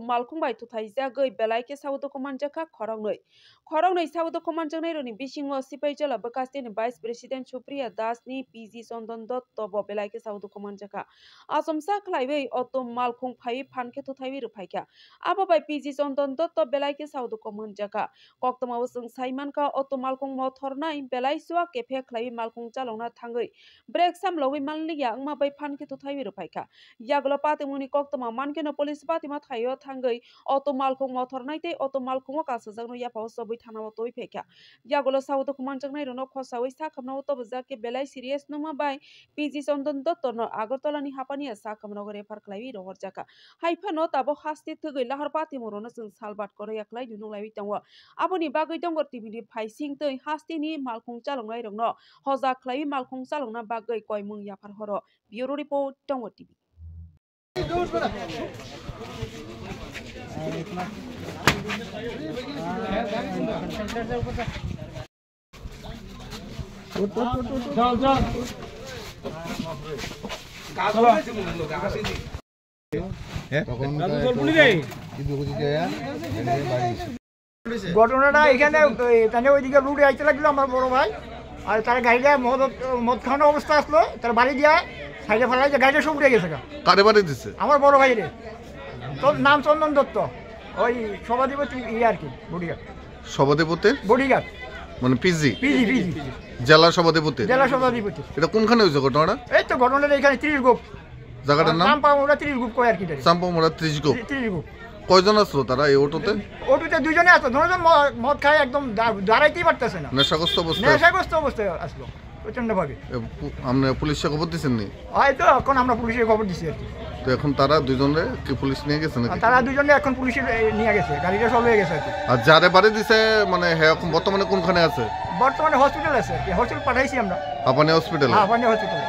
malkhung bai thuthai goi belai ke saudo komanjaka khorong nei saudo komanjangnai roni bisingo sipai jala bakasti ni vice president Supriya Das ni PG Chandan Dotto bo belai ke saudo komanjaka asomsa khlaibai auto malkhung phai phanke thuthai rupaikya abo bai PG Chandan Dotto belai ke saudo komanjaka koktoma usung saimanka auto malkhung mo thornai belai suwa kefe khlai malkhung chalongna thangai break samloi malniya angma bai phanke thuthai rupaikya yaglo patimuni koktoma mankeno police patima thayo thangai auto malkhung mo thornai te auto malkhung ka sajagno yapao sabai thana toi phekya yagolo saudo komanjangnai rono khosawi sakhamna to bajake belai serious noma bai PG Chandan Dotto no Agartala ni hapani sakhamna refer khlai rohorjaka haifano tabo hasti thugoi lahar patimo rono jeng salbat kore yaklai dunulai tango aboni bagoi dongor TV ni phaising tei hasti ni malkhung chalongnai rokno hoja khlai malkhung chalongna bagoi koimung yafar horo bureau report Dongor TV ঘটনাটা এখানে ওইদিকে রুটে আইতে লাগলো আমার বড় ভাই আর তার গাড়িটা মদ খাওয়ানো অবস্থা আসলো তার বাড়ি দিয়া সাইডে ফেলাই যে গাড়িটা সব উঠে গেছে কারে বাড়ি দিচ্ছে আমার বড় ভাই রে তোর নাম চন্দন দত্ত ওই সভাধিপতি আর কি বডিগার্ড সভাধিপতি বডিগার্ড মানে পিজি জেলা সভাধিপতি এটা কোনখানে হয়েছে ঘটনাটা এই তো ঘটনাটা এখানে 30 গোপ জায়গাটার নাম চাম্পামোড়া 30 গোপ কয় আর কি চাম্পামোড়া 30 গোপ কয়জন আসলো তারা এই অটোতে দুজনে আসলো দুজন মদ খায় একদম দাঁড়াইতেই পারতেছে না নেশাগ্রস্ত অবস্থায় আসলো প্রচন্ড ভাবে আপনি পুলিশে খবর দিচ্ছেন নি হয়তো এখন আমরা পুলিশে খবর দিচ্ছি আর কি তো এখন তারা দুজনে কি পুলিশ নিয়ে গেছে নাকি তারা দুজনে এখন পুলিশে নিয়ে গেছে গাড়িটা সব হয়ে গেছে আর যারে বাড়ি দিছে মানে বর্তমানে কোনখানে আছে বর্তমানে হসপিটাল আছে হসপিটাল পাঠাইছি আমরা হাপানি হসপিটাল হাপানি হসপিটাল